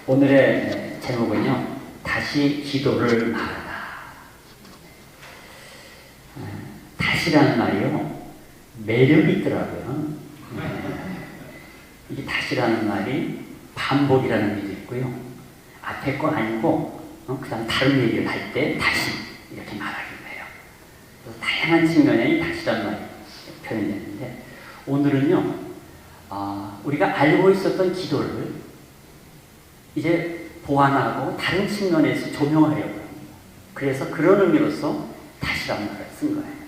오늘의 제목은요, 다시 기도를 말하다. 다시라는 말이요, 매력이 있더라고요. 이게 다시라는 말이 반복이라는 의미도 있고요. 앞에 거 아니고, 그 다음 다른 얘기를 할 때 다시 이렇게 말하기도 해요. 다양한 측면의 다시라는 말이 표현되는데, 오늘은요, 우리가 알고 있었던 기도를 이제 보완하고 다른 측면에서 조명하려고 합니다. 그래서 그런 의미로서 다시라는 말을 쓴 거예요.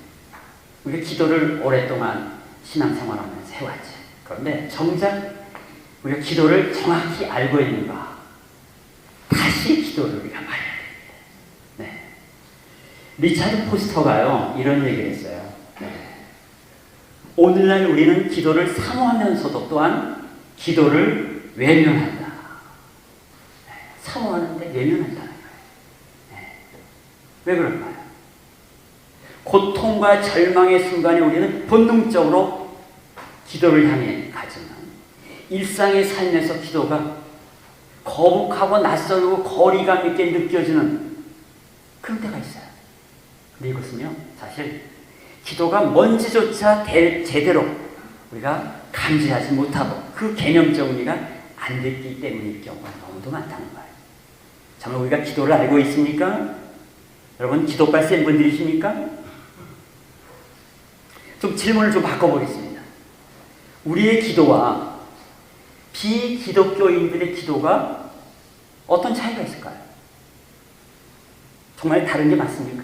우리가 기도를 오랫동안 신앙생활하면서 해왔지. 그런데 정작 우리가 기도를 정확히 알고 있는가? 다시 기도를 우리가 말해야 됩니다. 네. 리차드 포스터가요, 이런 얘기를 했어요. 네. 오늘날 우리는 기도를 사모하면서도 또한 기도를 외면한다. 네. 사모하는데 외면한다는 거예요. 네. 왜 그럴까요? 고통과 절망의 순간에 우리는 본능적으로 기도를 향해 가지만 일상의 삶에서 기도가 거북하고 낯설고 거리감 있게 느껴지는 그런 때가 있어요. 근데 이것은요, 사실 기도가 뭔지조차 제대로 우리가 감지하지 못하고 그 개념적 의미가 안 됐기 때문일 경우가 너무도 많다는 거예요. 정말 우리가 기도를 알고 있습니까? 여러분 기도빨 센 분들이십니까? 좀 질문을 좀 바꿔보겠습니다. 우리의 기도와 비기독교인들의 기도가 어떤 차이가 있을까요? 정말 다른 게 맞습니까?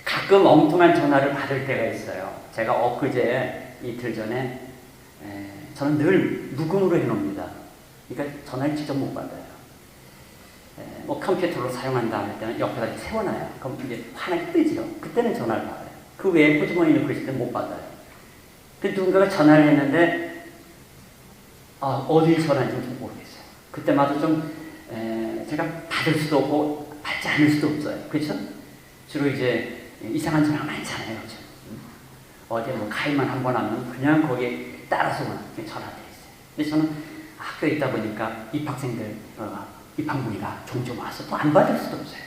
가끔 엉뚱한 전화를 받을 때가 있어요. 제가 엊그제 이틀 전에 저는 늘 녹음으로 해놓습니다. 그러니까 전화를 직접 못 받아요. 뭐 컴퓨터로 사용한다 할 때는 옆에다 이렇게 세워놔요. 그럼 이제 하나 뜨지요. 그때는 전화를 받아요. 그 외에 호주머니 넣고 있을 때는 못 받아요. 그 누군가가 전화를 했는데 어디 전화인지 좀 모르겠어요. 그때마다 좀 제가 받을 수도 없고 받지 않을 수도 없어요. 그렇죠? 주로 이제 이상한 전화가 많잖아요. 그렇죠? 어제 뭐 가입만 한 번 하면 그냥 거기에 따라서만 전화들이 있어요. 근데 저는 학교에 있다 보니까 입학생들 입학문의가 종종 와서 또 안 받을 수도 없어요.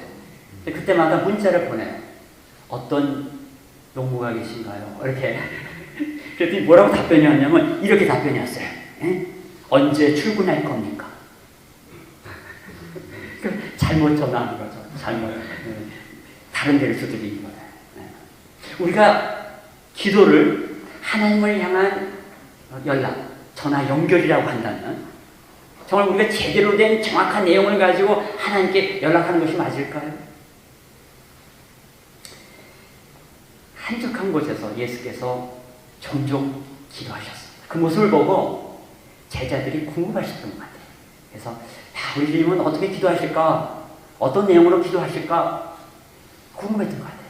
근데 그때마다 문자를 보내요. 어떤 농부가 계신가요? 이렇게. 그랬더니 뭐라고 답변이 왔냐면 이렇게 답변이 왔어요. 언제 출근할 겁니까? 잘못 전화한 거죠. 잘못. 다른 데를 두드린 거예요. 우리가 기도를 하나님을 향한 연락, 전화 연결이라고 한다면 정말 우리가 제대로 된 정확한 내용을 가지고 하나님께 연락하는 것이 맞을까요? 한적한 곳에서 예수께서 종종 기도하셨습니다. 그 모습을 보고 제자들이 궁금하셨던 것 같아요. 그래서 우리 주님은 어떻게 기도하실까? 어떤 내용으로 기도하실까? 궁금했던 것 같아요.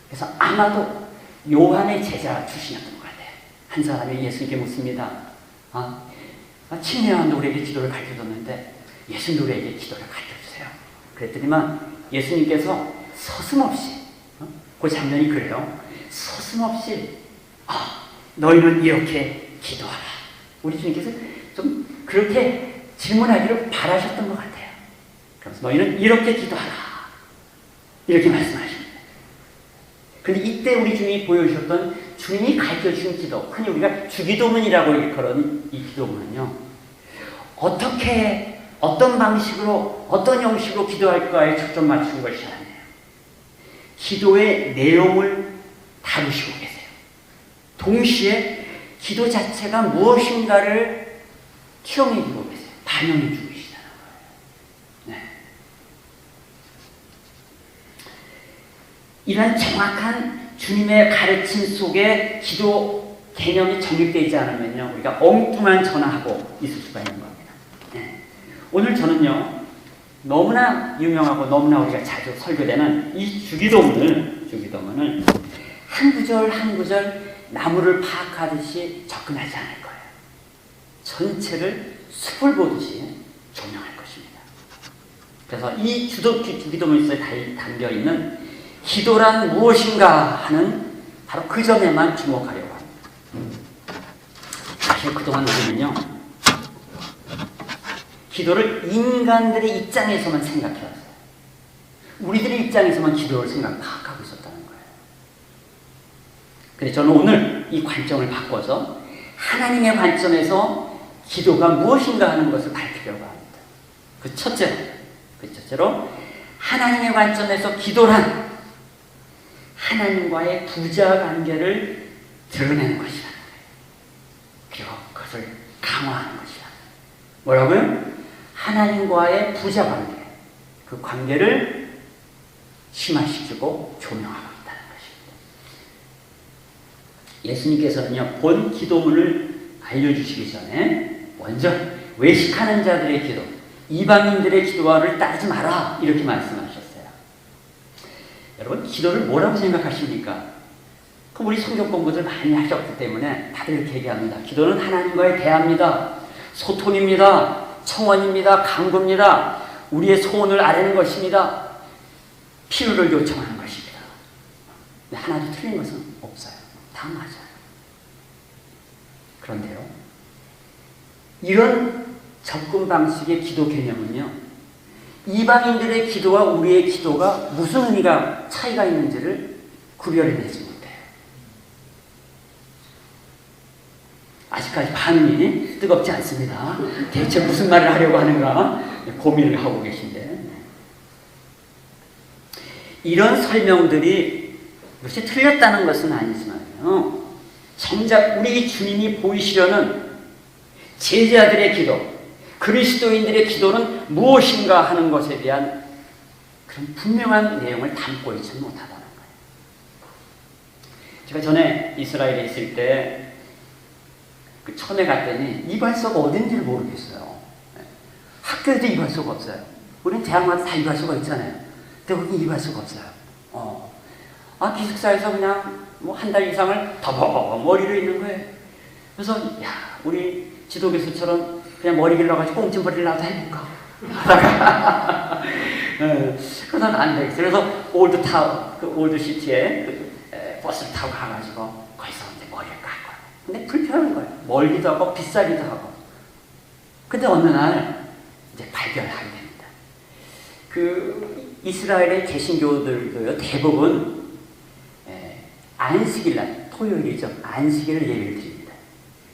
그래서 아마도 요한의 제자 출신이었던 것 같아요. 한 사람이 예수님께 묻습니다. 친애한 우리에게 기도를 가르쳐줬는데 예수님도 우리에게 기도를 가르쳐주세요. 그랬더니만 예수님께서 서슴없이 그 장면이 그래요. 서슴없이 너희는 이렇게 기도하라. 우리 주님께서 좀 그렇게 질문하기를 바라셨던 것 같아요. 그래서 너희는 이렇게 기도하라. 이렇게 말씀하십니다. 근데 이때 우리 주님이 보여주셨던 주님이 가르쳐주신 기도, 흔히 우리가 주기도문이라고 일컬은 이 기도문은요, 어떻게, 어떤 방식으로, 어떤 형식으로 기도할까에 초점 맞춘 것이 아니에요. 기도의 내용을 다루시고 계세요. 동시에 기도 자체가 무엇인가를 투영해 주고 계세요. 반영해 주고 계시다는 거예요. 네. 이런 정확한 주님의 가르침 속에 기도 개념이 정립되지 않으면요, 우리가 엉뚱한 전화하고 있을 수가 있는 겁니다. 네. 오늘 저는요, 너무나 유명하고 너무나 우리가 자주 설교되는 이 주기도문을 한 구절 한 구절 나무를 파악하듯이 접근하지 않을 거예요. 전체를 숲을 보듯이 조명할 것입니다. 그래서 이 주기도문 속에 담겨있는 기도란 무엇인가 하는 바로 그 점에만 주목하려고 합니다. 사실 그동안 우리는요, 기도를 인간들의 입장에서만 생각해왔어요. 우리들의 입장에서만 기도를 생각하고 있었다는 거예요. 그래서 저는 오늘 이 관점을 바꿔서 하나님의 관점에서 기도가 무엇인가 하는 것을 밝히려고 합니다. 그 첫째로 하나님의 관점에서 기도란 하나님과의 부자 관계를 드러내는 것이라는 거예요. 그리고 그것을 강화하는 것이라. 뭐라고요? 하나님과의 부자 관계, 그 관계를 심화시키고 조명하고 있다는 것입니다. 예수님께서는요, 본 기도문을 알려주시기 전에 먼저 외식하는 자들의 기도, 이방인들의 기도를 따르지 마라 이렇게 말씀하셨어요. 여러분, 기도를 뭐라고 생각하십니까? 그럼 우리 성경 공부들 많이 하셨기 때문에 다들 이렇게 얘기합니다. 기도는 하나님과의 대화입니다. 소통입니다. 청원입니다. 간구입니다. 우리의 소원을 아뢰는 것입니다. 필요를 요청하는 것입니다. 하나도 틀린 것은 없어요. 다 맞아요. 그런데요, 이런 접근 방식의 기도 개념은요, 이방인들의 기도와 우리의 기도가 무슨 의미가 차이가 있는지를 구별해내지 못해요. 아직까지 반응이 뜨겁지 않습니다. 대체 무슨 말을 하려고 하는가 고민을 하고 계신데, 이런 설명들이 그것이 틀렸다는 것은 아니지만요, 정작 우리 주님이 보이시려는 제자들의 기도, 그리스도인들의 기도는 무엇인가 하는 것에 대한 그런 분명한 내용을 담고 있지 못하다는 거예요. 제가 전에 이스라엘에 있을 때 그 처음에 갔더니 이발소가 어딘지를 모르겠어요. 학교에도 이발소가 없어요. 우리는 대학마다 다 이발소가 있잖아요. 근데 거기 이발소가 없어요. 기숙사에서 그냥 뭐 한 달 이상을 더벅 머리를 있는 거예요. 그래서 야, 우리 지도교수처럼 그냥 머리 길러가지고 꽁지머리를 나도 해볼까 하다가 그러다는 안 되겠어요. 그래서 올드시티에 버스를 타고 가가지고 거기서 이제 머리를 깎아요. 근데 불편한 거예요. 멀기도 하고 비싸기도 하고. 근데 어느 날 이제 발견하게 됩니다. 그 이스라엘의 개신교들도요, 대부분 안식일날, 토요일이죠. 안식일을 예배를 드립니다.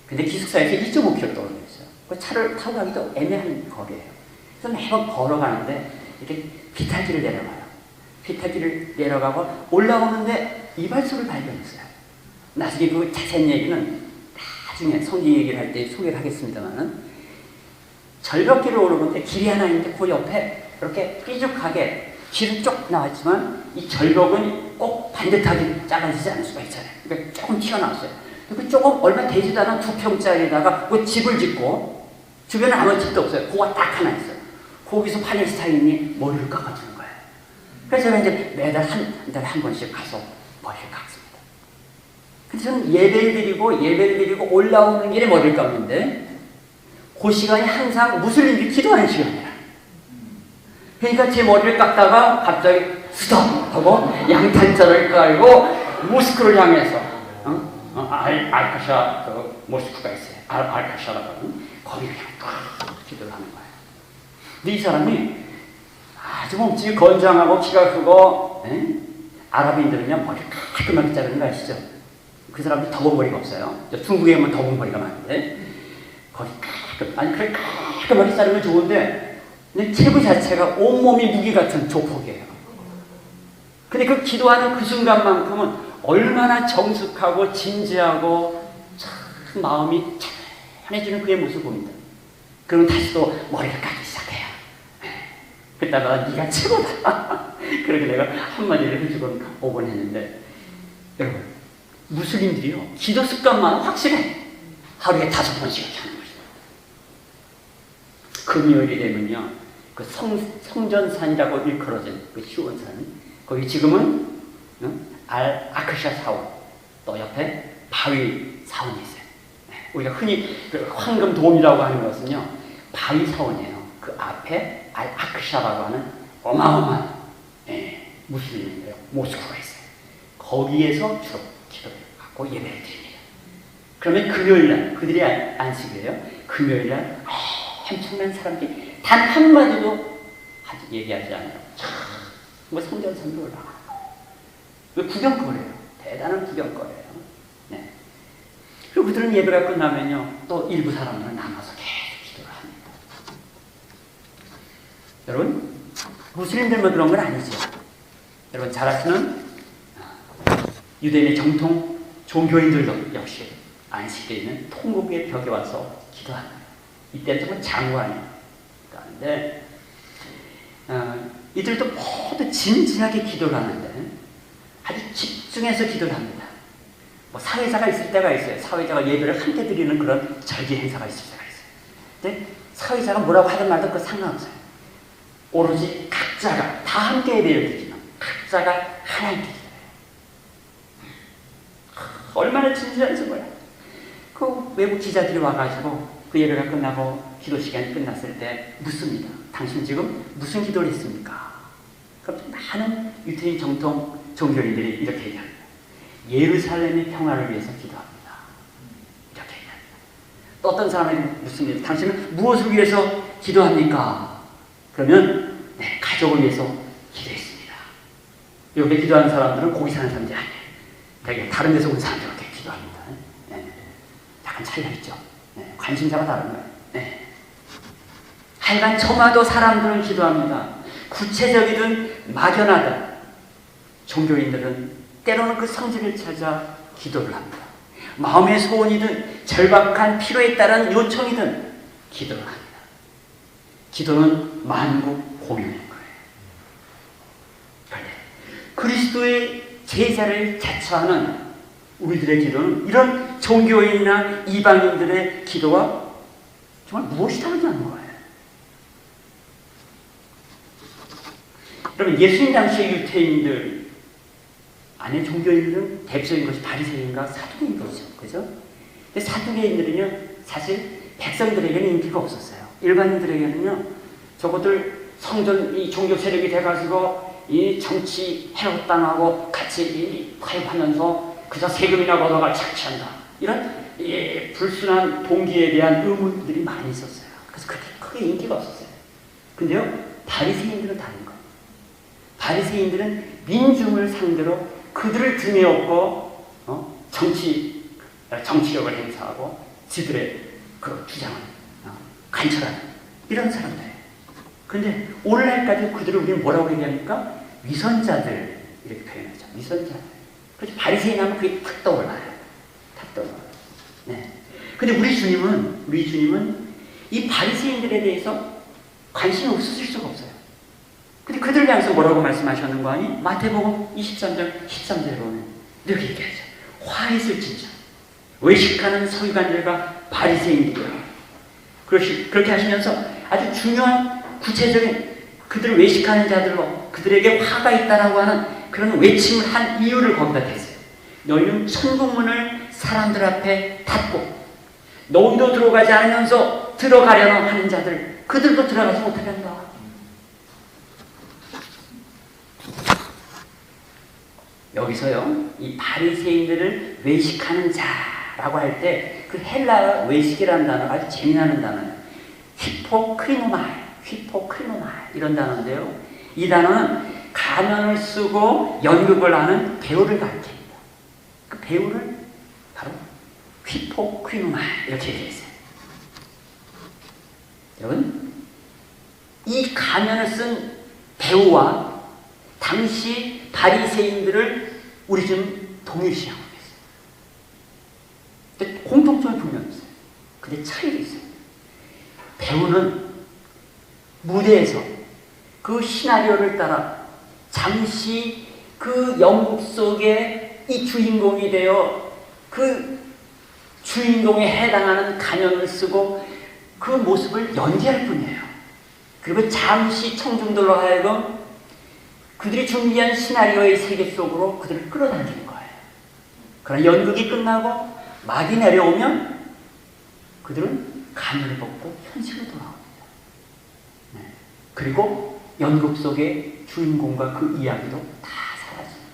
근데 기숙사에서 2.5km 떨어져 있어요. 그 차를 타고 가기도 애매한 거리예요. 그래서 매번 걸어가는데 이렇게 비탈길을 내려가요. 비탈길을 내려가고 올라오는데 이발소를 발견했어요. 나중에 그 자세한 얘기는 나중에 성경 얘기를 할 때 소개를 하겠습니다만은, 절벽길을 오르는데 길이 하나 있는데 그 옆에 이렇게 삐죽하게 길은 쭉 나왔지만 이 절벽은 꼭 반듯하게 잘라지지 않을 수가 있잖아요. 그러니까 조금 튀어나왔어요. 그 조금 얼마 되지도 않은 2평짜리에다가 그 집을 짓고 주변에 아무 집도 없어요. 그거가 딱 하나 있어요. 거기서 팔레스타인이 머리를 깎아주는 거예요. 그래서 제가 이제 매달 한 번씩 가서 머리를 깎습니다. 근데 저는 예배를 드리고 올라오는 길에 머리를 깎는데 그 시간이 항상 무슬림들이 기도하는 시간이에요. 그러니까 제 머리를 깎다가 갑자기 스톱! 하고 양탄자를 깔고 모스크를 향해서 알카샤 그 모스크가 있어요. 알카샤라고 하는 거기를 향해 기도를 하는 거예요. 근데 이 사람이 아주 몸집이 건장하고 키가 크고, 아랍인들은요 머리를 깔끔하게 자르는 거 아시죠? 그 사람들 더본 머리가 없어요. 중국에 보면 더본 머리가 많은데 거기 깔끔하게 자르면 좋은데, 근데 체구 자체가 온몸이 무기 같은 조폭이에요. 근데 그 기도하는 그 순간만큼은 얼마나 정숙하고 진지하고 참 마음이 찬해지는 그의 모습을 봅니다. 그러면 다시 또 머리를 깎기 시작해요. 그때마다 네가 최고다. 그렇게 내가 한마디를 해주곤 오곤 했는데, 여러분, 무슬림들이요 기도 습관만 확실해. 하루에 5번씩 하는 것이에요. 금요일이 되면요 그 성전산이라고 일컬어진 그 시온산, 거기 지금은 아크샤 사원, 또 옆에 바위 사원이 있어요. 우리가 흔히 그 황금 돔이라고 하는 것은요 바위 사원이에요. 그 앞에 아크샤라고 하는 어마어마한 무슬림의 모스크가 있어요. 거기에서 주로 기도를 하고 예배를 드립니다. 그러면 금요일날, 그들이 안식이에요. 금요일날 엄청난 사람들이 단 한마디도 얘기하지 않아요. 뭐 성전산도 올라가. 왜 구경거래요? 대단한 구경거래요. 네. 그리고 그들은 예배가 끝나면요, 또 일부 사람들은 남아서 계속 기도를 합니다. 여러분, 무슬림들만 그런 건 아니죠. 여러분 잘 아시는 유대인의 정통 종교인들도 역시 안식에 있는 통곡의 벽에 와서 기도합니다. 이때는 정말 장관이에요. 그런데 이들도 모두 진지하게 기도를 하는데 아주 집중해서 기도를 합니다. 뭐 사회자가 있을 때가 있어요. 사회자가 예배를 함께 드리는 그런 절기 행사가 있을 때가 있어요. 근데 사회자가 뭐라고 하든 말든 그거 상관없어요. 오로지 각자가 다 함께 예배를 드리면 각자가 하나님께 기도해요. 얼마나 진지한지 몰라요. 그 외국 기자들이 와가지고 그 예배가 끝나고 기도 시간이 끝났을 때 묻습니다. 당신 지금 무슨 기도를 했습니까? 그럼 많은 유태인 정통 종교인들이 이렇게 얘기합니다. 예루살렘의 평화를 위해서 기도합니다. 이렇게 얘기합니다. 또 어떤 사람이 묻습니다. 당신은 무엇을 위해서 기도합니까? 그러면 네, 가족을 위해서 기도했습니다. 여기 기도하는 사람들은 거기 사는 사람들이 아니에요. 되게 다른 데서 온 사람들은 이렇게 기도합니다. 네. 약간 차이가 있죠. 네. 관심사가 다른 거예요. 네. 하여간 저마다 사람들은 기도합니다. 구체적이든 막연하든 종교인들은 때로는 그 성질을 찾아 기도를 합니다. 마음의 소원이든 절박한 필요에 따른 요청이든 기도를 합니다. 기도는 만국 공연인 거예요. 그런데 그리스도의 제자를 자처하는 우리들의 기도는 이런 종교인이나 이방인들의 기도와 정말 무엇이 다르냐는 거예요. 여러분, 예수님 당시의 유태인들 안에 종교인들은 대표적인 것이 바리새인과 사두개인들이죠. 그죠? 근데 사두개인들은요, 사실 백성들에게는 인기가 없었어요. 일반인들에게는요, 저것들 성전, 이 종교 세력이 돼가지고 이 정치 해롭당하고 같이 타협하면서 그저 세금이나 걷어가 착취한다. 이런 불순한 동기에 대한 의문들이 많이 있었어요. 그래서 그렇게 크게 인기가 없었어요. 근데요, 바리새인들은 다른 거예요. 바리새인들은 민중을 상대로 그들을 등에 업고 정치력을 행사하고 지들의 그 주장을 관철하는 이런 사람들이에요. 그런데 오늘날까지 그들을 우리는 뭐라고 얘기합니까? 위선자들 이렇게 표현하죠. 위선자들. 그래서 바리새인 하면 그게 탁 떠올라요. 탁 떠올라요. 네. 근데 우리 주님은 이 바리새인들에 대해서 관심이 없으실 수가 없어요. 근데 그들을 향해서 뭐라고 말씀하셨는 거 아니? 마태복음 23장 13절로는 이렇게 얘기하죠. 화했을진저 외식하는 서기관들과 바리새인들이여. 그렇게 하시면서 아주 중요한 구체적인 그들을 외식하는 자들로 그들에게 화가 있다라고 하는 그런 외침을 한 이유를 거기다 댔어요. 너희는 천국문을 사람들 앞에 닫고 너희도 들어가지 않으면서 들어가려는 하는 자들, 그들도 들어가지 못하게 한다. 여기서요, 이 바리새인들을 외식하는 자라고 할 때 그 헬라어 외식이라는 단어가 아주 재미나는 단어예요. 히포크리노마이 이런 단어인데요. 이 단어는 가면을 쓰고 연극을 하는 배우를 가리킵니다. 그 배우를 바로 히포크리노마이 이렇게 얘기했어요. 여러분, 이 가면을 쓴 배우와 당시 바리새인들을 우리 좀 동일시하고 있어요. 근데 공통점이 분명히 있어요. 근데 차이도 있어요. 배우는 무대에서 그 시나리오를 따라 잠시 그 연극 속에 이 주인공이 되어 그 주인공에 해당하는 가면을 쓰고 그 모습을 연기할 뿐이에요. 그리고 잠시 청중들로 하여금 그들이 준비한 시나리오의 세계 속으로 그들을 끌어당기는 거예요. 그러나 연극이 끝나고 막이 내려오면 그들은 가면을 벗고 현실로 돌아옵니다. 네. 그리고 연극 속의 주인공과 그 이야기도 다 사라집니다.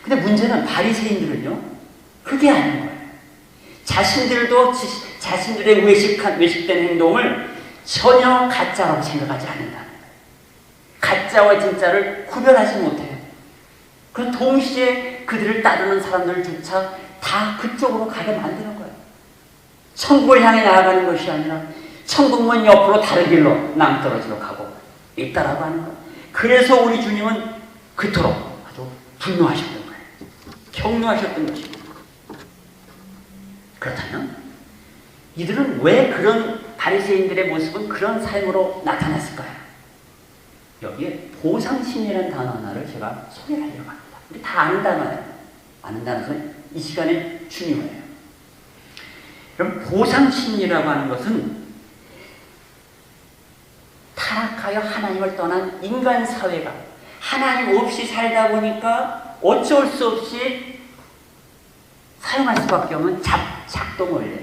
근데 문제는 바리새인들은요, 그게 아닌 거예요. 자신들도 자신들의 외식된 행동을 전혀 가짜라고 생각하지 않는다는 거예요. 가짜와 진짜를 구별하지 못해요. 그럼 동시에 그들을 따르는 사람들조차 다 그쪽으로 가게 만드는 거예요. 천국을 향해 나아가는 것이 아니라 천국문 옆으로 다른 길로 낭떠러지로 가고 있다라고 하는 거예요. 그래서 우리 주님은 그토록 아주 분노하셨던 거예요. 경노하셨던 것입니다. 그렇다면 이들은 왜 그런 바리새인들의 모습은 그런 삶으로 나타났을까요? 여기에 보상심이라는 단어 하나를 제가 소개하려고 합니다. 우리 다 아는 단어예요. 아는 단어에서 이 시간에 중요해요. 그럼 보상심리라고 하는 것은 타락하여 하나님을 떠난 인간 사회가 하나님 없이 살다 보니까 어쩔 수 없이 사용할 수밖에 없는 작동을 해요.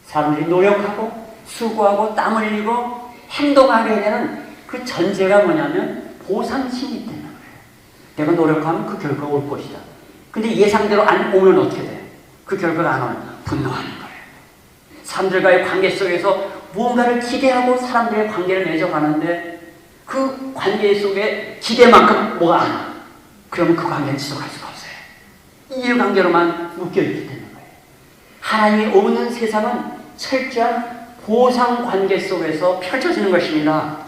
사람들이 노력하고 수고하고 땀 흘리고 행동하게 되는 그 전제가 뭐냐면 보상심리 때문에 그래요. 내가 노력하면 그 결과가 올 것이다. 근데 예상대로 안 오면 어떻게 돼요? 그 결과가 안 오면 분노하는 거예요. 사람들과의 관계 속에서 무언가를 기대하고 사람들의 관계를 맺어가는데 그 관계 속에 기대만큼 뭐가 안 와. 그러면 그 관계는 지속할 수가 없어요. 이해관계로만 묶여있기 때문에 거예요. 하나님이 없는 세상은 철저한 보상관계 속에서 펼쳐지는 것입니다.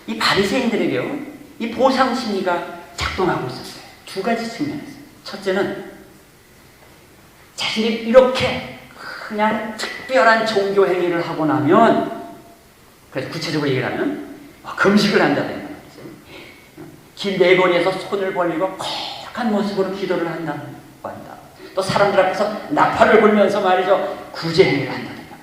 이 바리새인들에게요, 이 보상심리가 작동하고 있었어요. 두 가지 측면에서. 첫째는 자신이 이렇게 그냥 특별한 종교 행위를 하고 나면, 그래서 구체적으로 얘기를 하면 금식을 한다든가 길 네거리에서 손을 벌리고 거룩한 모습으로 기도를 한다고 한다. 또 사람들 앞에서 나팔을 불면서 말이죠, 구제 행위를 한다든가.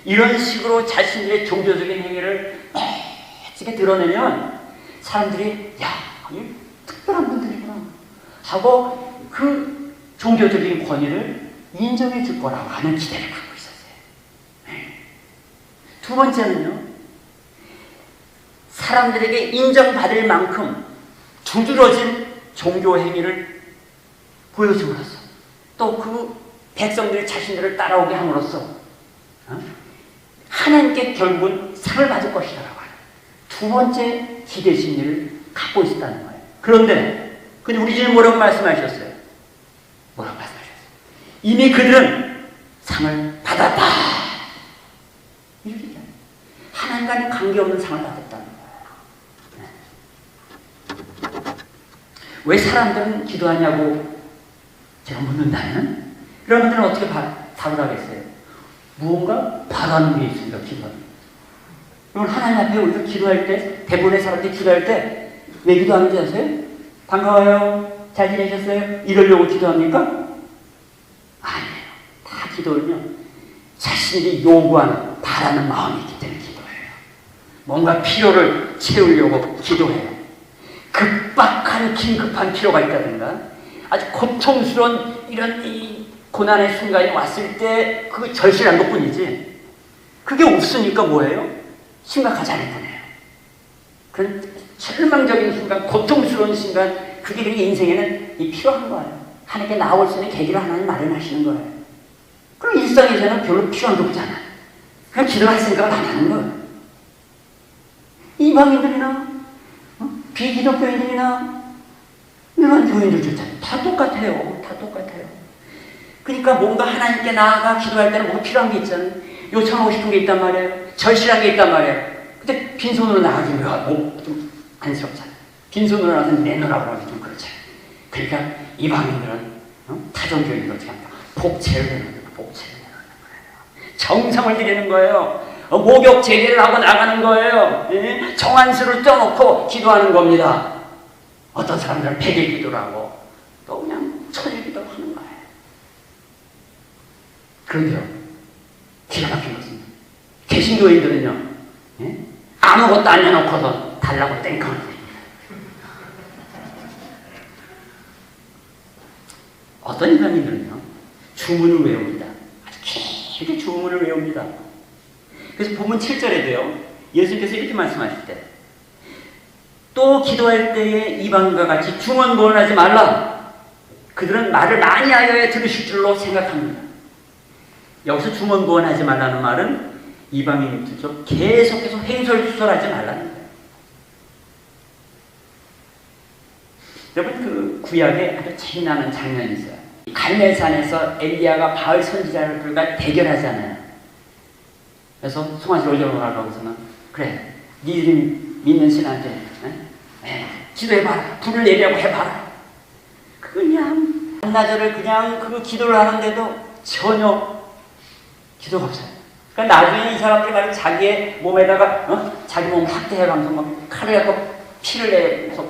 이런 식으로 자신들의 종교적인 행위를 멋지게 드러내면 사람들이 야, 이 특별한 분들이구나 하고 그 종교적인 권위를 인정해 줄 거라고 하는 기대를 갖고 있었어요. 두 번째는요, 사람들에게 인정받을 만큼 두드러진 종교 행위를 보여줌으로써 또 그 백성들이 자신들을 따라오게 함으로써 하나님께 결국은 상을 받을 것이라고 하는 두 번째 기대 심리를 갖고 있었다는 거예요. 그런데 우리 주님 뭐라고 말씀하셨어요? 뭐라고 말씀하셨어요? 이미 그들은 상을 받았다. 이렇게 얘기해요. 하나님과는 관계없는 상을 받았다는 거예요. 왜 사람들은 기도하냐고 제가 묻는다면 여러분들은 어떻게 답을 하겠어요? 무언가 바라는 게 있습니다. 기도하는. 여러분 하나님 앞에 우리가 기도할 때, 대부분의 사람들이 기도할 때 왜 기도하는지 아세요? 반가워요, 잘 지내셨어요? 이러려고 기도합니까? 아니에요. 다 기도는요, 자신이 요구하는, 바라는 마음이 있기 때문에 기도해요. 뭔가 필요를 채우려고 기도해요. 급박한 긴급한 필요가 있다든가 아주 고통스러운 이런 이 고난의 순간이 왔을 때 그 절실한 것뿐이지 그게 없으니까 뭐예요? 심각하지 않을 뿐이에요. 그런 절망적인 순간, 고통스러운 순간, 그게 인생에는 필요한 거예요. 하나님께 나올 수 있는 계기를 하나님 마련하시는 거예요. 그럼 일상에서는 별로 필요한 게 없잖아. 그냥 기도할 생각을 안 하는 거예요. 이방인들이나 비기독교인들이나 일반 교인들조차 다 똑같아요. 다 똑같아요. 그러니까 뭔가 하나님께 나아가 기도할 때는 뭔가 필요한 게 있잖아요. 요청하고 싶은 게 있단 말이에요. 절실한 게 있단 말이에요. 근데 빈손으로 나가기 좀 안쓰럽잖아요. 빈손으로 나가서 내놓으라고 하기 좀 그렇잖아요. 그러니까 이방인들은 타종교인들 어떻게 합니까? 복채를 내놓는 거예요. 복채를 내놓는 거예요. 정성을 들이는 거예요. 목욕 제기를 하고 나가는 거예요. 예? 정한수를 떠놓고 기도하는 겁니다. 어떤 사람들은 100일 기도를 하고 또 그냥 1000일 기도를 하는 거예요. 그런데요, 기가 막힌 것입니다. 개신교인들은요, 예? 아무것도 안 내놓고서 달라고 땡깡을 냅니다. 어떤 인간인들은요, 주문을 외웁니다. 아주 길게 주문을 외웁니다. 그래서 본문 7절에도요, 예수님께서 이렇게 말씀하실 때, 또 기도할 때에 이방인과 같이 중언부언하지 말라. 그들은 말을 많이 하여야 들으실 줄로 생각합니다. 여기서 주문부원하지 말라는 말은 이방인들도 계속해서 횡설수설하지 말라는 거예요. 여러분, 그 구약에 아주 재미나는 장면이 있어요. 갈멜산에서 엘리야가 바알 선지자들과 대결하잖아요. 그래서 송아지 올려놓으라고 해서는, 그래, 니들이 믿는 신한테 기도해봐라, 불을 내려고 해봐라. 그냥 반나절을 그냥 그 기도를 하는데도 전혀 기도가 없어요. 그러니까 나중에 이 사람들이 말이야, 자기의 몸에다가 자기 몸 확대해가면서 막 칼을 갖고 피를 내서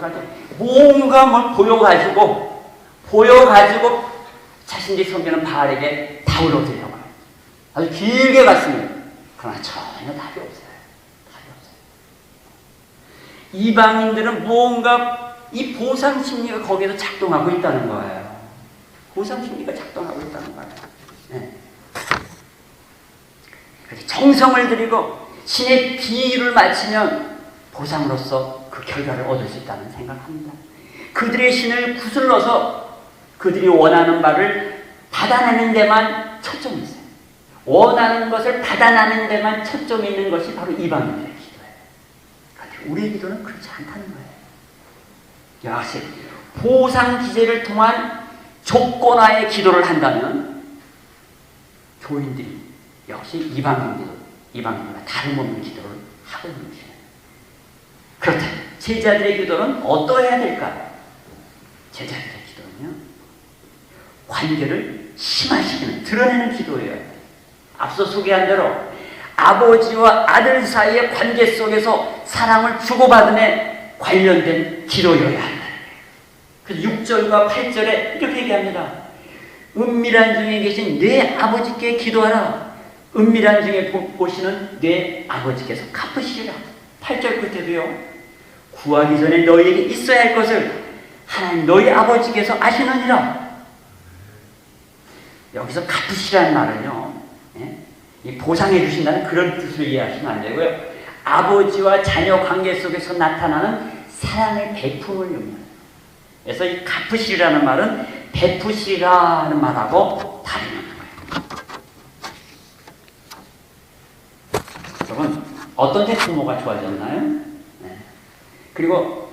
뭔가 뭘 보여가지고 자신들이 섬기는 바알에게 답을 얻으려고 해요. 아주 길게 갔습니다. 그러나 전혀 답이 없어요. 이방인들은 뭔가 이 보상 심리가 거기에서 작동하고 있다는 거예요. 보상 심리가 작동하고 있다는 거예요. 네. 정성을 들이고 신의 비유를 마치면 보상으로서 그 결과를 얻을 수 있다는 생각합니다. 그들의 신을 구슬러서 그들이 원하는 바를 받아내는 데만 초점이 있어요. 원하는 것을 받아내는 데만 초점이 있는 것이 바로 이방인들의 기도예요. 그런데 우리의 기도는 그렇지 않다는 거예요. 역시 보상 기제를 통한 조건화의 기도를 한다면 교인들이 역시 이방인들과 다름없는 기도를 하고 있는 것이에요. 그렇다면 제자들의 기도는 어떠해야 될까요? 제자들의 기도는요, 관계를 심화시키는, 드러내는 기도예요. 앞서 소개한 대로 아버지와 아들 사이의 관계 속에서 사랑을 주고받음에 관련된 기도여야 한다. 그래서 6절과 8절에 이렇게 얘기합니다. 은밀한 중에 계신 내 아버지께 기도하라. 은밀한 중에 보시는 내 아버지께서 갚으시리라. 8절 끝에도요, 구하기 전에 너희에게 있어야 할 것을 하나님 너희 아버지께서 아시느니라. 여기서 갚으시라는 말은요, 이 보상해 주신다는 그런 뜻으로 이해하시면 안 되고요, 아버지와 자녀 관계 속에서 나타나는 사랑의 베품을 의미합니다. 그래서 이 갚으시라는 말은 베푸시라는 말하고 다름없는 거예요. 여러분, 어떤 때 부모가 좋아졌나요? 네. 그리고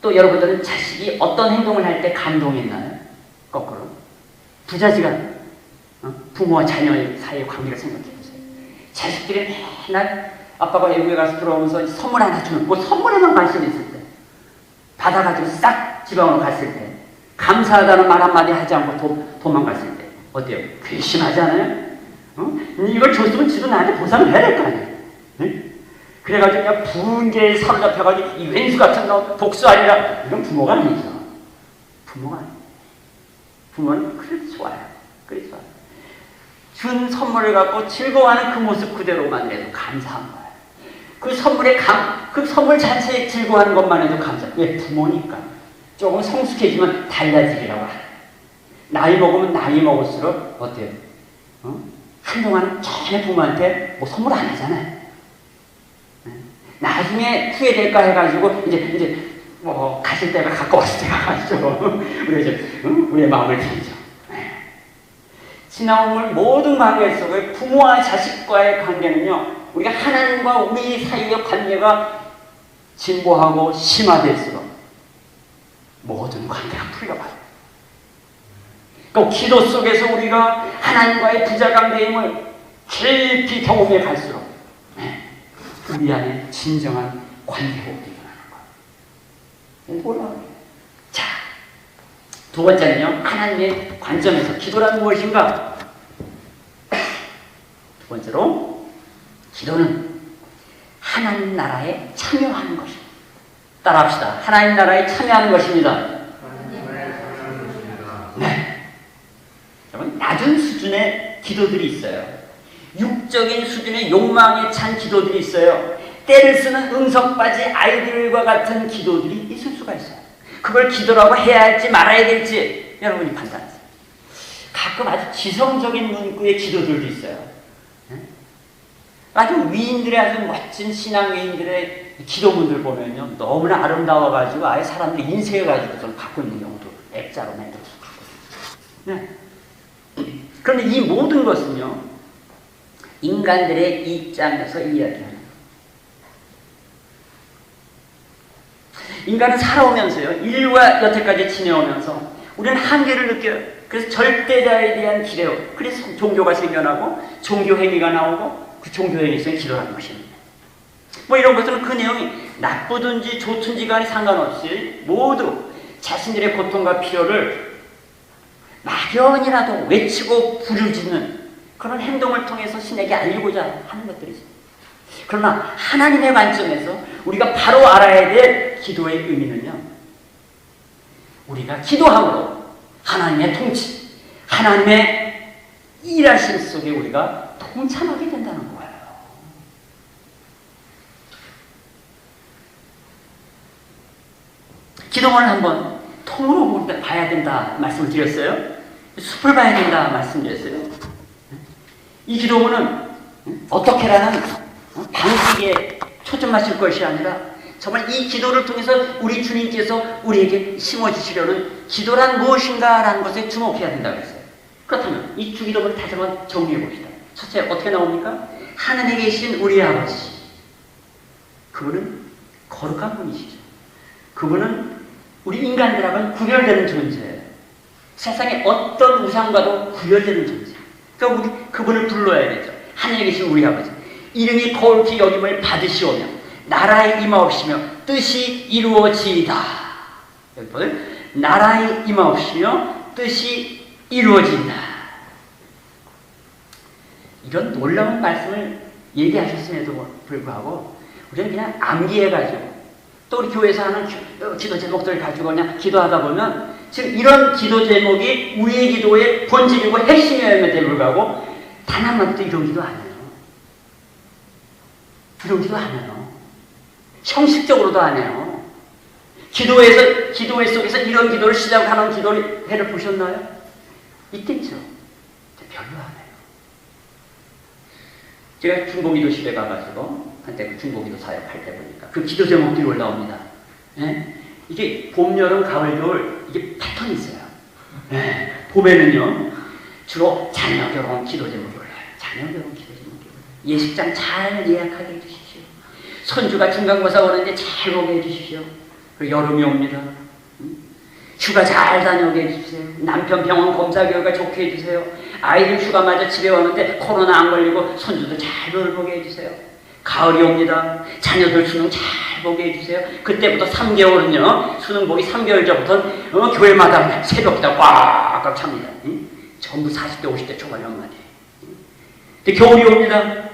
또 여러분들은 자식이 어떤 행동을 할 때 감동했나요? 거꾸로 부자지간 부모와 자녀 사이의 관계를 생각해 보세요. 자식들이 맨날 아빠가 외국에 가서 들어오면서 선물 하나 주는, 뭐 선물에만 관심이 있을 때, 받아가지고 싹 지방으로 갔을 때, 감사하다는 말 한마디 하지 않고 도망갔을 때 어때요? 괘씸하지 않아요? 이걸 줬으면 지도 나한테 보상을 해야 될 거 아니에요? 네? 그래가지고 그냥 분개에 사로잡혀가지고 이 왼수 같은 놈 복수 아니라, 이건 부모가 아니죠. 부모가 아니에요. 부모는 그래 좋아요. 그래 좋아요. 준 선물을 갖고 즐거워하는 그 모습 그대로만 해도 감사한 거예요. 그 선물 자체에 즐거워하는 것만 해도 감사해요. 왜? 부모니까. 조금 성숙해지면 달라지기라고 하요. 나이 먹으면 나이 먹을수록 어때요? 한동안은 전혀 부모한테 뭐 선물 안 하잖아요. 나중에 후회될까 해가지고 이제 뭐 가실 때가 가까웠을 때가 가죠. 우리의 마음을 드리죠. 신앙을 모든 관계 속에 부모와 자식과의 관계는요, 우리가 하나님과 우리 사이의 관계가 진보하고 심화될수록 모든 관계가 풀려가요. 또 기도 속에서 우리가 하나님과의 부자관계임을 깊이 경험해 갈수록 우리 안에 진정한 관계가 일어나는 거예요. 자, 두 번째는요, 하나님의 관점에서 기도란 무엇인가? 두 번째로, 기도는 하나님 나라에 참여하는 것입니다. 따라합시다. 하나님 나라에 참여하는 것입니다. 네. 여러분, 낮은 수준의 기도들이 있어요. 육적인 수준의 욕망에 찬 기도들이 있어요. 때를 쓰는 응석바지 아이들과 같은 기도들이 있을 수가 있어요. 그걸 기도라고 해야 할지 말아야 될지 여러분이 판단하세요. 가끔 아주 지성적인 문구의 기도들도 있어요. 아주 위인들의 아주 멋진 신앙 위인들의 기도문들 보면요, 너무나 아름다워가지고 아예 사람들이 인쇄해가지고 좀 갖고 있는 경우도 액자로 만들어서 갖고 있어요. 네. 그런데 이 모든 것은요, 인간들의 입장에서 이야기하는 거예요. 인간은 살아오면서요, 인류가 여태까지 지내오면서 우리는 한계를 느껴요. 그래서 절대자에 대한 기대요. 그래서 종교가 생겨나고 종교 행위가 나오고 그 종교 행위에서 기도하는 것입니다. 뭐 이런 것들은 그 내용이 나쁘든지 좋든지 간에 상관없이 모두 자신들의 고통과 필요를 막연이라도 외치고 부르짖는 그런 행동을 통해서 신에게 알리고자 하는 것들이죠. 그러나 하나님의 관점에서 우리가 바로 알아야 될 기도의 의미는요, 우리가 기도함으로 하나님의 통치, 하나님의 일하심 속에 우리가 동참하게 된다는 거예요. 기도문을 한번 통으로 봐야 된다 말씀을 드렸어요. 숲을 봐야 된다 말씀드렸어요. 이 기도문은 어떻게라는 방식에 초점 맞출 것이 아니라 정말 이 기도를 통해서 우리 주님께서 우리에게 심어주시려는 기도란 무엇인가라는 것에 주목해야 된다고 했어요. 그렇다면 이 주기도문을 다시 한번 정리해 봅시다. 첫째, 어떻게 나옵니까? 하늘에 계신 우리 아버지, 그분은 거룩한 분이시죠. 그분은 우리 인간들하고는 구별되는 존재예요. 세상에 어떤 우상과도 구별되는 존재. 그러니까 우리 그분을 불러야겠죠. 하늘에 계신 우리 아버지, 이름이 거룩히 여김을 받으시오며 나라에 임하옵시며 뜻이 이루어지이다. 여기 보세요. 나라에 임하옵시며 뜻이 이루어진다. 이런 놀라운 말씀을 얘기하셨음에도 불구하고 우리는 그냥 암기해가지고 또 우리 교회에서 하는 기도 제목들을 가지고 그냥 기도하다 보면 지금 이런 기도 제목이 우리의 기도의 본질이고 핵심이었음에도 불구하고 단 한마디도 이런 기도 안 해요. 이런 기도 안 해요. 형식적으로도 안 해요. 기도회 속에서 이런 기도를 시작하는 기도회를 보셨나요? 있겠죠. 별로 안 해요. 제가 중보기도실에 가가지고 한때 그 중보기도 사역할 때 보니까 그 기도 제목들이 올라옵니다. 예? 이게 봄, 여름, 가을, 겨울 이게 패턴이 있어요. 예. 봄에는요 주로 자녀 결혼 기도 제목이 올라요. 자녀 결혼 기도 제목이 올라요. 예식장 잘 예약하게 해주십시오. 손주가 중간고사 오는데 잘 보게 해주십시오. 그리고 여름이 옵니다. 휴가 잘 다녀오게 해주세요. 남편 병원 검사 결과 좋게 해주세요. 아이들 휴가 맞아 집에 왔는데 코로나 안 걸리고 손주도 잘 돌보게 해주세요. 가을이 옵니다. 자녀들 수능 잘 보게 해주세요. 그때부터 3개월은요 수능 보기 3개월 전부터 교회마다 새벽부터 꽉꽉 찹니다. 전부 40대 50대 초반 연말이에요. 근데 겨울이 옵니다.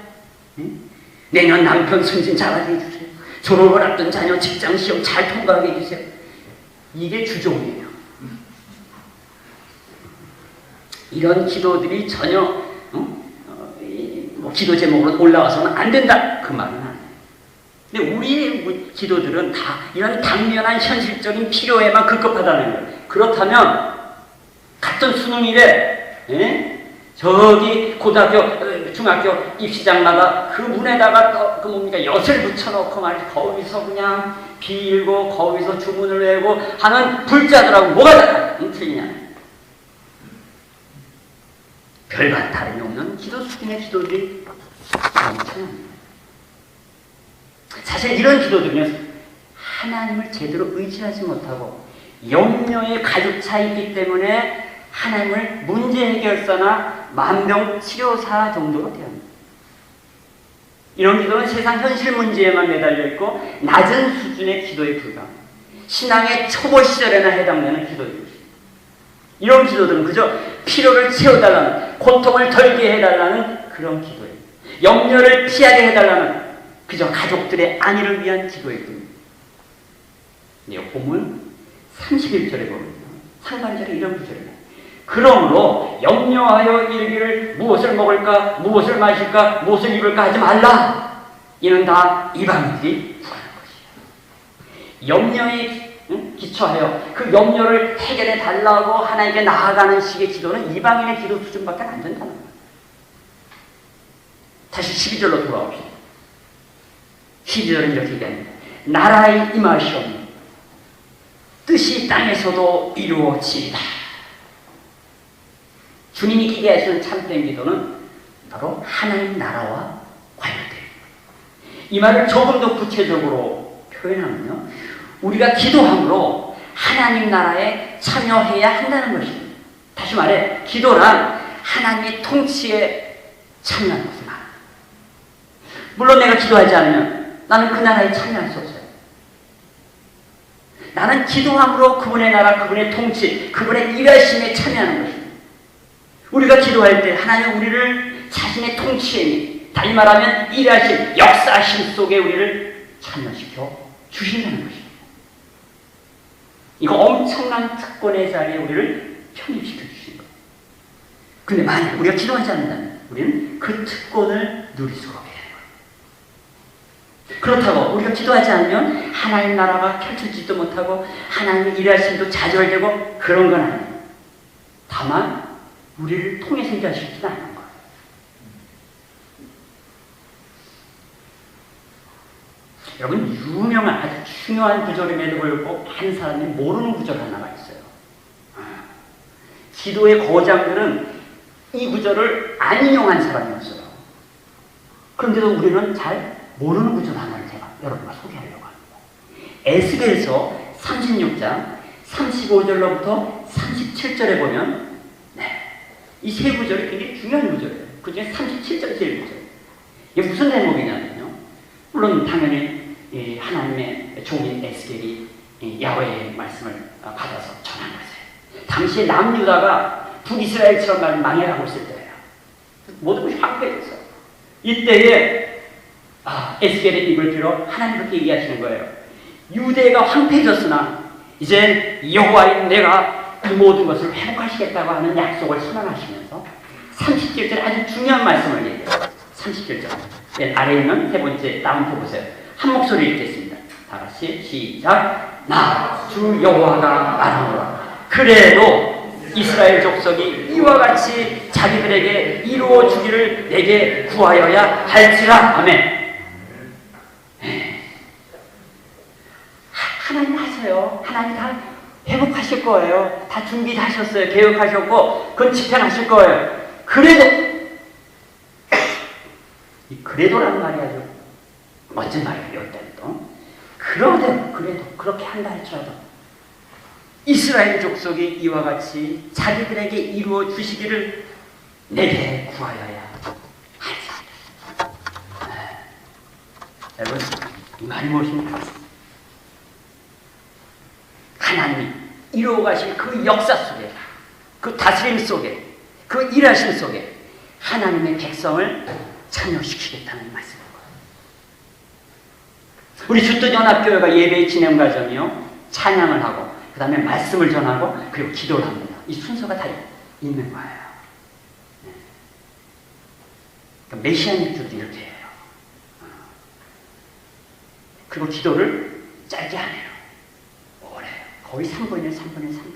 내년 남편 승진 잘하게 해주세요. 졸업을 앞둔 자녀 직장 시험 잘 통과하게 해주세요. 이게 주종이에요. 이런 기도들이 전혀 기도 제목으로 올라와서는 안 된다 그 말은 아니에요. 근데 우리의 기도들은 다 이런 당면한 현실적인 필요에만 급급하다는 거예요. 그렇다면 같은 수능일에 저기 고등학교 중학교 입시장마다 그 문에다가 그 뭡니까 엿을 붙여놓고 말이지 거기서 그냥 빌고 거기서 주문을 외우고 하는 불자들하고 뭐가 틀리냐. 별반 다름이 없는 기도 수준의 기도들이 넘쳐납니다. 사실 이런 기도들은 하나님을 제대로 의지하지 못하고 염려에 가득 차 있기 때문에 하나님을 문제 해결사나 만병치료사 정도로 대합니다. 이런 기도는 세상 현실 문제에만 매달려 있고 낮은 수준의 기도에 불과합니다. 신앙의 초보 시절에나 해당되는 기도입니다. 이런 기도들은 그저 필요를 채워달라는, 고통을 덜게 해달라는 그런 기도예요. 염려를 피하게 해달라는 그저 가족들의 안위를 위한 기도일 뿐입니다. 본문 31절에 보면 상반절에 이런 구절입니다. 그러므로 염려하여 이르기를 무엇을 먹을까, 무엇을 마실까, 무엇을 입을까 하지 말라. 이는 다 이방인들이 구하는 것이야. 염려에 기초하여 그 염려를 해결해 달라고 하나님께 나아가는 식의 기도는 이방인의 기도 수준밖에 안 된다는 거예요. 다시 12절로 돌아옵시다. 12절은 이렇게 얘기합니다. 나라의 임하시오니 뜻이 땅에서도 이루어지이다. 주님이 기대하시는 참된 기도는 바로 하나님 나라와 관련된 이 말을 조금 더 구체적으로 표현하면요, 우리가 기도함으로 하나님 나라에 참여해야 한다는 것입니다. 다시 말해, 기도란 하나님의 통치에 참여하는 것을 말합니다. 물론 내가 기도하지 않으면 나는 그 나라에 참여할 수 없어요. 나는 기도함으로 그분의 나라, 그분의 통치, 그분의 일하심에 참여하는 것입니다. 우리가 기도할 때 하나님 우리를 자신의 통치에, 다시 말하면 일하심, 역사심 속에 우리를 참여시켜 주신다는 것입니다. 이거 엄청난 특권의 자리에 우리를 편입시켜 주신 거예요. 근데 만약 우리가 기도하지 않는다면 우리는 그 특권을 누릴 수가 없어요. 그렇다고 우리가 기도하지 않으면 하나님 나라가 펼쳐지지도 못하고 하나님의 일하심도 좌절되고 그런 건 아니에요. 다만 우리를 통해서 일하시지는 않는 거예요. 여러분, 유명한 아주 중요한 구절임에도 불구하고 한 사람이 모르는 구절 하나가 있어요. 기도의 거장들은 이 구절을 안 인용한 사람이었어요. 그런데도 우리는 잘 모르는 구절 하나를 제가 여러분과 소개하려고 합니다. 에스겔서 36장 35절로부터 37절에 보면 이 세 구절이 굉장히 중요한 구절이에요. 그 중에 37절이 제일 구절. 이게 무슨 대목이냐면요, 물론 당연히 하나님의 종인 에스겔이 야훼의 말씀을 받아서 전한 것이에요. 당시에 남유다가 북이스라엘처럼 망해가고 있을 때예요. 모든 것이 황폐했어요. 이때에 에스겔의 입을 빌어 하나님 그렇게 얘기하시는 거예요. 유대가 황폐해졌으나 이제 여호와인 내가 이 모든 것을 회복하시겠다고 하는 약속을 선언하시면서 37절 아주 중요한 말씀을 얘기해요. 37절 아래에 있는 세 번째 다운표 보세요. 한 목소리 읽겠습니다. 다 같이 시작. 나 주 여호와가 말하노라. 그래도 이스라엘 족속이 이와 같이 자기들에게 이루어 주기를 내게 구하여야 할지라. 아멘. 하나님 하세요. 하나님 다 회복하실 거예요. 다 준비하셨어요. 계획하셨고 그건 집행하실 거예요. 그래도 이 그래도라는 말이 아주 멋진 말이에요. 이때는 또 그래도 그렇게 한다 할지라도 이스라엘 족속이 이와 같이 자기들에게 이루어 주시기를 내게 구하여야 할지라. 여러분, 이 말이 무엇입니까? 하나님이 이루어 가실 그 역사 속에, 그 다스림 속에, 그 일하심 속에 하나님의 백성을 참여시키겠다는 말씀인 거예요. 우리 주도연합교회가 예배 진행 과정이요, 찬양을 하고 그 다음에 말씀을 전하고 그리고 기도를 합니다. 이 순서가 다 있는 거예요. 그러니까 메시아닉들도 이렇게 해요. 그리고 기도를 짧게 안 해요. 거의 3분의 3분의 3분.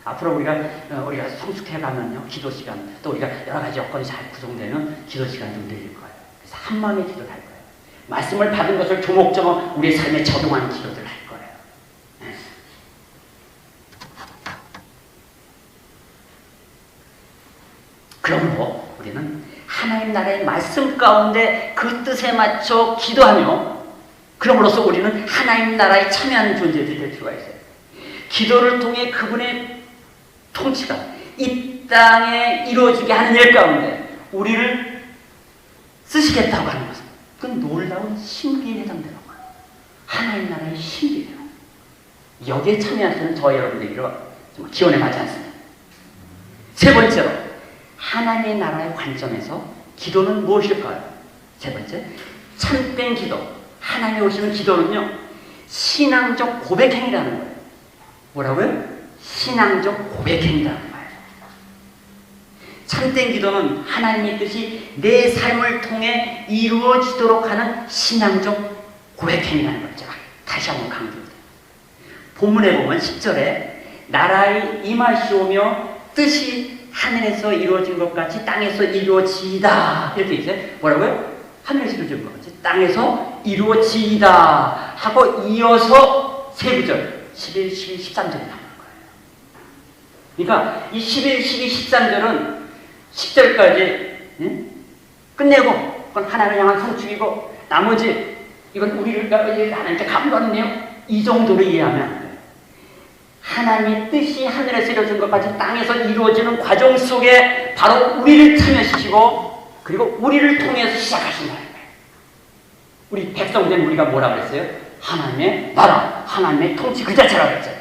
앞으로 우리가 성숙해 가면요, 기도 시간, 또 우리가 여러 가지 여건이 잘 구성되면 기도 시간 좀 늘릴 거예요. 그래서 한 마음에 기도를 할 거예요. 말씀을 받은 것을 조목조목 우리의 삶에 적용하는 기도들을 할 거예요. 그러므로 우리는 하나님 나라의 말씀 가운데 그 뜻에 맞춰 기도하며, 그럼으로써 우리는 하나님 나라에 참여하는 존재들이 될 필요가 있어요. 기도를 통해 그분의 통치가 이 땅에 이루어지게 하는 일 가운데 우리를 쓰시겠다고 하는 것은 그건 놀라운 신비에 해당되는 거예요. 하나님 나라의 신비예요. 여기에 참여하시는 저와 여러분들이 기원에 맞지 않습니다. 세 번째로, 하나님의 나라의 관점에서 기도는 무엇일까요? 세 번째, 참된 기도. 하나님이 오시는 기도는요, 신앙적 고백행위라는 거예요. 뭐라고요? 신앙적 고백행위라는 거예요. 참된 기도는 하나님의 뜻이 내 삶을 통해 이루어지도록 하는 신앙적 고백행위라는 거죠. 다시 한번 강조해요. 본문에 보면 10절에 나라의 임하시오며 뜻이 하늘에서 이루어진 것 같이 땅에서 이루어지이다. 이렇게 이제 뭐라고요? 하늘에서 이루어진 것 같이 땅에서 이루어지이다 하고 이어서 세 구절 11, 12, 13절이 나오는 거예요. 그러니까 이 11, 12, 13절은 10절까지 끝내고 그건 하나님을 향한 성축이고 나머지 이건 우리를 하나님께 감도하는 이 정도로 이해하면 안 돼요. 하나님의 뜻이 하늘에서 이루어진 것까지 땅에서 이루어지는 과정 속에 바로 우리를 참여시키고 그리고 우리를 통해서 시작하신 거예요. 우리 백성된 우리가 뭐라고 그랬어요? 하나님의 나라, 하나님의 통치 그 자체라고 했잖아요.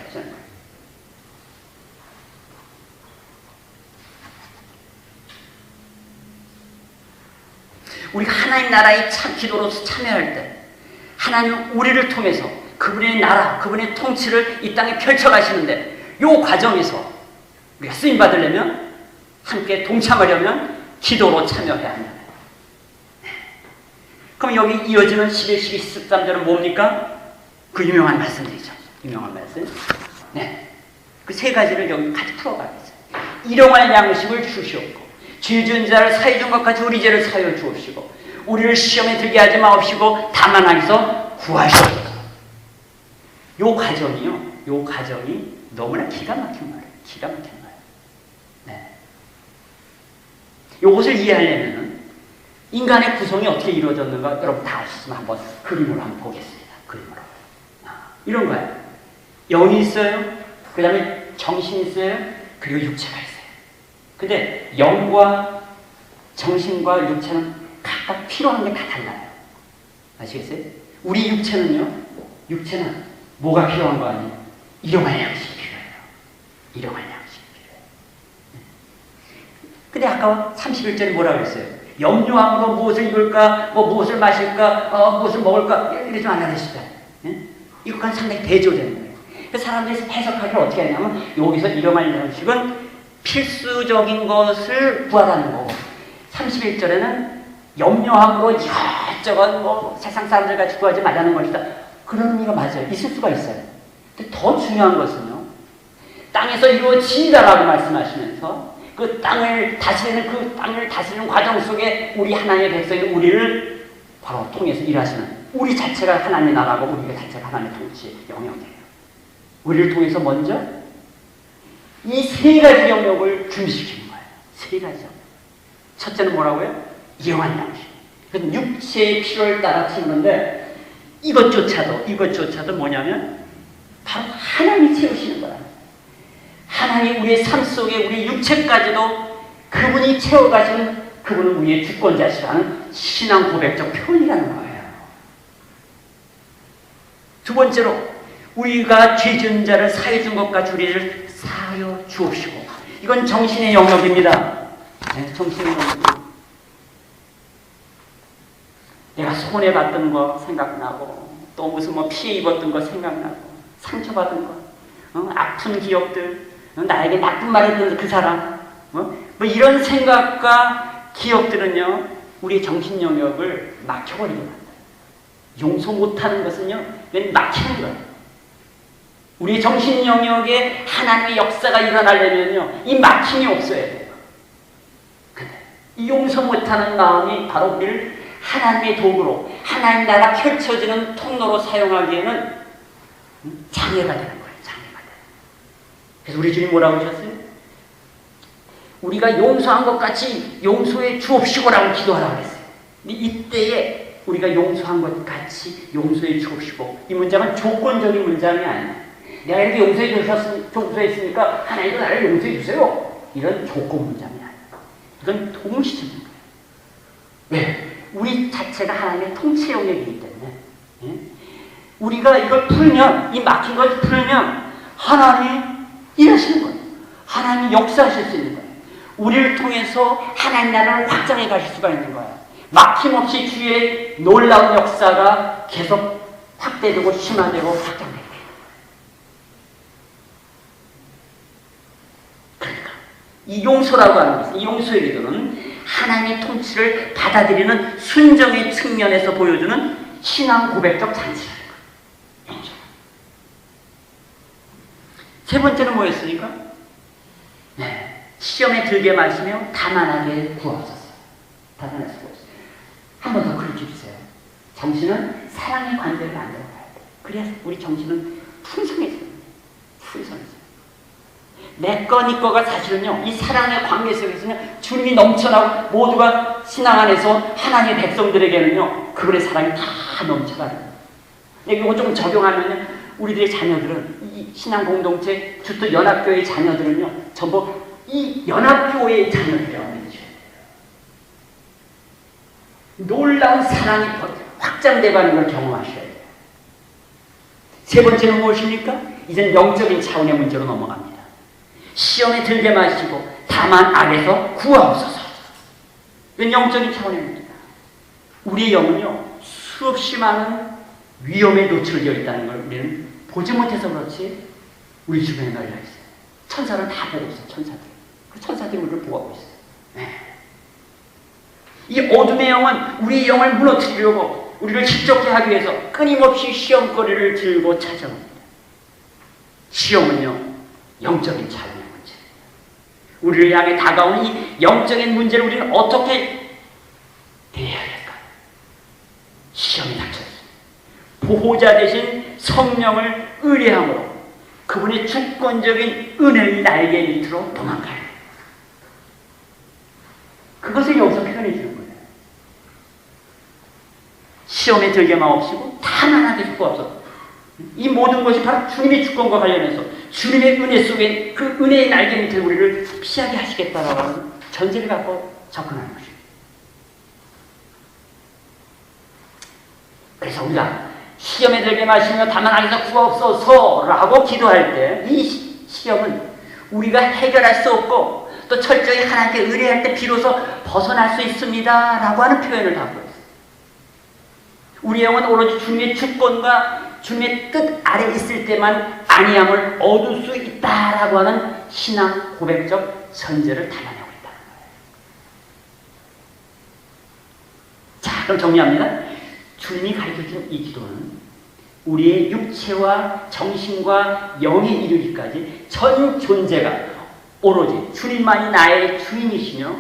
우리가 하나님 나라의 기도로서 참여할 때 하나님은 우리를 통해서 그분의 나라, 그분의 통치를 이 땅에 펼쳐가시는데 이 과정에서 우리가 쓰임받으려면 함께 동참하려면 기도로 참여해야 합니다. 그럼 여기 이어지는 11, 12, 13절은 뭡니까? 그 유명한 말씀들이죠. 유명한 말씀. 네. 그 세 가지를 여기 같이 풀어가겠어요. 일용할 양식을 주시옵고 죄 지은 자를 사해 준 것 같이 우리 죄를 사하여 주옵시고 우리를 시험에 들게 하지 마옵시고 다만 하기서 구하시옵소서. 요 과정이 너무나 기가 막힌 말이에요. 기가 막힌 말. 네. 요것을 이해하려면 인간의 구성이 어떻게 이루어졌는가 여러분 다 아시지만 한번 그림으로 한번 보겠습니다. 그림으로. 이런 거예요. 영이 있어요. 그 다음에 정신이 있어요. 그리고 육체가 있어요. 근데 영과 정신과 육체는 각각 필요한 게 다 달라요. 아시겠어요? 우리 육체는 뭐가 필요한 거 아니에요? 일용할 양식이 필요해요. 일용할 양식이 필요해요. 근데 아까 31절에 뭐라고 했어요? 염려함으로 무엇을 입을까, 무엇을 마실까, 무엇을 먹을까 이러지 말라 그랬어요. 이것과는 상당히 대조되는 거예요. 그래서 사람들이 해석하기를 어떻게 하냐면 여기서 일용할 양식은 필수적인 것을 구하라는 거고 31절에는 염려함으로 이것저것 세상 사람들 같이 구하지 말라는 것이다. 그런 의미가 맞아요. 있을 수가 있어요. 근데 더 중요한 것은요. 땅에서 이루어진다라고 말씀하시면서 그 땅을 다스리는 과정 속에 우리 하나님의 백성인 우리를 바로 통해서 일하시는 우리 자체가 하나님의 나라고 우리 자체가 하나님의 통치 영역이에요. 우리를 통해서 먼저 이 세 가지 영역을 준비시키는 거예요. 세 가지 영역. 첫째는 뭐라고요? 일용할 양식. 그건 육체의 필요를 따라 채우는데 이것조차도 뭐냐면 바로 하나님이 채우시는 거야. 하나님 우리의 삶 속에 우리 육체까지도 그분이 채워가시는 그분은 우리의 주권자시라는 신앙 고백적 표현이라는 거예요. 두 번째로 우리가 죄 지은 자를 사해 준 것과 우리를 사하여 주옵시고 이건 정신의 영역입니다. 네, 정신의 영역. 내가 손해봤던 거 생각나고 또 무슨 피해 입었던 거 생각나고 상처받은 거 아픈 기억들 나에게 나쁜 말 했던 그 사람 이런 생각과 기억들은요 우리의 정신 영역을 막혀버리게 만들어요. 용서 못하는 것은요 막히는 거예요. 우리 정신 영역에 하나님의 역사가 일어나려면요 이 막힘이 없어야 돼요. 근데 이 용서 못하는 마음이 바로 우리를 하나님의 도구로 하나님 나라 펼쳐지는 통로로 사용하기에는 장애가 되는 거예요. 장애가 돼요. 그래서 우리 주님 뭐라고 하셨어요? 우리가 용서한 것 같이 용서해 주옵시고라고 기도하라고 했어요. 이때에 우리가 용서한 것 같이 용서해 주옵시고 이 문장은 조건적인 문장이 아니에요. 내가 이렇게 용서했으니까 하나님도 나를 용서해 주세요. 이런 조건 문장이 아니에요. 이건 동시적인 거예요. 왜? 우리 자체가 하나님의 통치 영역이기 때문에 우리가 이걸 풀면 이 막힌 걸 풀면 하나님이 일하시는 거예요. 하나님이 역사하실 수 있는 거예요. 우리를 통해서 하나님 나라를 확장해 가실 수가 있는 거예요. 막힘없이 주의 놀라운 역사가 계속 확대되고 심화되고 확장되게 돼요. 그러니까 이 용서라고 하는 것은 이 용서의 기도는 하나님의 통치를 받아들이는 순정의 측면에서 보여주는 신앙 고백적 잔치라는 거예요. 용서. 세 번째는 뭐였습니까? 네. 시험에 들게 마시며 다만하게 구하소서. 다만하게 구하소서. 한 번 더 그렇게 주세요. 정신은 사랑의 관대를 만들어 가야 돼요. 그래야 우리 정신은 풍성해져요. 풍성해져요. 내 거, 네 거가 사실은요, 이 사랑의 관계 속에서는 주님이 넘쳐나고 모두가 신앙 안에서 하나님의 백성들에게는요, 그분의 사랑이 다 넘쳐나요. 이거 좀 적용하면요, 우리들의 자녀들은, 이 신앙 공동체, 주도 연합교회의 자녀들은요, 전부 이 연합교회의 자녀들이라고 해주셔야 돼요. 놀라운 사랑이 확장되가는 걸 경험하셔야 돼요. 세 번째는 무엇입니까? 이젠 영적인 차원의 문제로 넘어갑니다. 시험에 들게 마시고 다만 악에서 구하옵소서. 이건 영적인 차원의 문제다. 우리의 영은요, 수없이 많은 위험에 노출되어 있다는 걸 우리는 보지 못해서 그렇지 우리 주변에 널려 있어요. 천사는 다 보고 있어요. 천사들. 그 천사들이 우리를 보호하고 있어요. 네. 이 어둠의 영은 우리의 영을 무너뜨리려고 우리를 실족해 하기 위해서 끊임없이 시험거리를 들고 찾아옵니다. 시험은요, 영적인 차원의 문제. 우리를 향해 다가오는 이 영적인 문제를 우리는 어떻게 대해야 할까? 시험이 닥쳤습니다. 보호자 대신 성령을 의뢰함으로 그분의 주권적인 은혜의 날개 밑으로 도망가요. 그것을 여기서 표현해 주는 거예요. 시험에 들게 마옵시고 다만하게 주옵소서. 이 모든 것이 바로 주님의 주권과 관련해서 주님의 은혜 속에 그 은혜의 날개 밑에 우리를 피하게 하시겠다라고 하는 전제를 갖고 접근하는 것입니다. 그래서 우리가 시험에 들게 마시며 다만 악에서 구하옵소서라고 기도할 때 이 시험은 우리가 해결할 수 없고 또 철저히 하나님께 의뢰할 때 비로소 벗어날 수 있습니다 라고 하는 표현을 담고 있어요. 우리 영은 오로지 주님의 주권과 주님의 뜻 아래 있을 때만 안위함을 얻을 수 있다라고 하는 신앙 고백적 전제를 담아내고 있다는 거예요. 자, 그럼 정리합니다. 주님이 가르쳐준 이 기도는 우리의 육체와 정신과 영에 이르기까지 전 존재가 오로지 주님만이 나의 주인이시며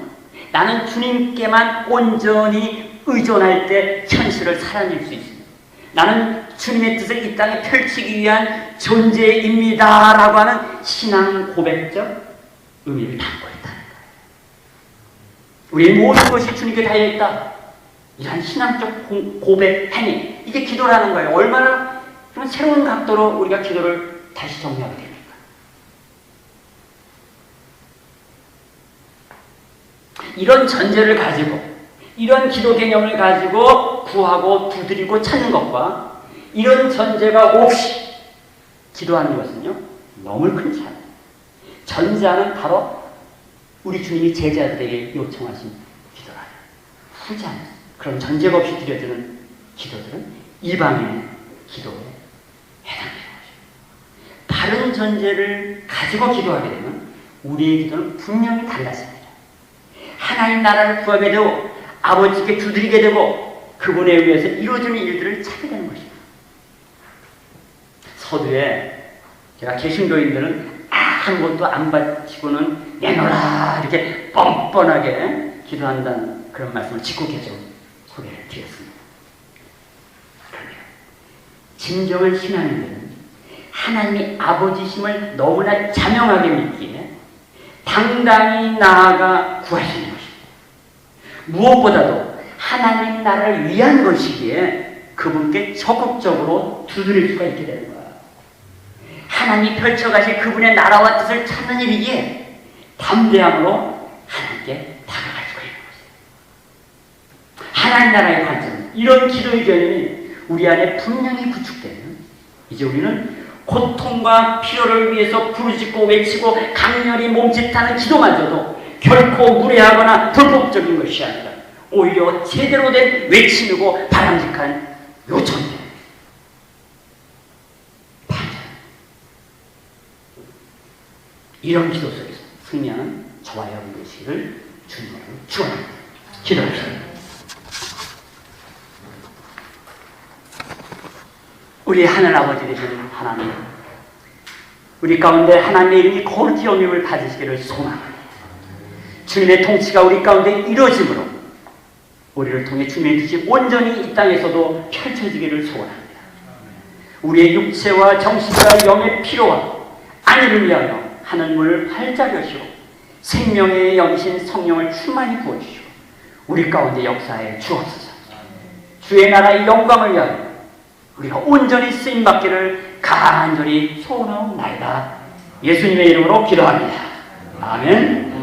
나는 주님께만 온전히 의존할 때 현실을 살아낼 수 있습니다. 나는 주님의 뜻을 이 땅에 펼치기 위한 존재입니다 라고 하는 신앙 고백적 의미를 담고 있다는 거예요. 우리의 모든 것이 주님께 달려있다. 이러한 신앙적 고백, 행위, 이게 기도라는 거예요. 얼마나 새로운 각도로 우리가 기도를 다시 정리하게 됩니까? 이런 전제를 가지고 이런 기도 개념을 가지고 구하고 두드리고 찾는 것과 이런 전제가 없이 기도하는 것은요, 너무 큰 차이. 전자는 바로 우리 주님이 제자들에게 요청하신 기도라요. 후자는 그런 전제가 없이 드려지는 기도들은 이방인의 기도에 해당되는 것입니다. 바른 전제를 가지고 기도하게 되면 우리의 기도는 분명히 달라집니다. 하나님 나라를 구하게 되고 아버지께 두드리게 되고 그분에 의해서 이루어지는 일들을 찾게 되는 것입니다. 서두에 제가 개신교인들은 아무것도 안 바치고는 내놓으라 이렇게 뻔뻔하게 기도한다는 그런 말씀을 직후에 좀 소개를 드렸습니다. 그러면 진정한 신앙인들은 하나님이 아버지심을 너무나 자명하게 믿기에 당당히 나아가 구하시는 것입니다. 무엇보다도 하나님 나라를 위한 것이기에 그분께 적극적으로 두드릴 수가 있게 되는 거예요. 하나님이 펼쳐가실 그분의 나라와 뜻을 찾는 일이기에 담대함으로 하나님께 다가갈 수가 있는 것이에요. 하나님 나라의 관점, 이런 기도의 개념이 우리 안에 분명히 구축되면 이제 우리는 고통과 필요를 위해서 부르짖고 외치고 강렬히 몸짓하는 기도마저도 결코 무례하거나 불법적인 것이 아니라 오히려 제대로 된 외침이고 바람직한 요청입니다. 이런 기도 속에서 승리하는 저와 여러분 되시기를 주님으로 축원합니다. 기도합시다. 우리 하늘 아버지 되시는 하나님, 우리 가운데 하나님의 이름이 거룩히 영임을 받으시기를 소망합니다. 주님의 통치가 우리 가운데 이루어짐으로 우리를 통해 주님의 뜻이 온전히 이 땅에서도 펼쳐지기를 소원합니다. 우리의 육체와 정신과 영의 필요와 안위를 위하여 하늘문을 활짝 여시고 생명의 영이신 성령을 충만히 부어주시고 우리 가운데 역사에 주옵소서. 주의 나라의 영광을 위하여 우리가 온전히 쓰임받기를 간절히 소원하옵나이다. 예수님의 이름으로 기도합니다. 아멘.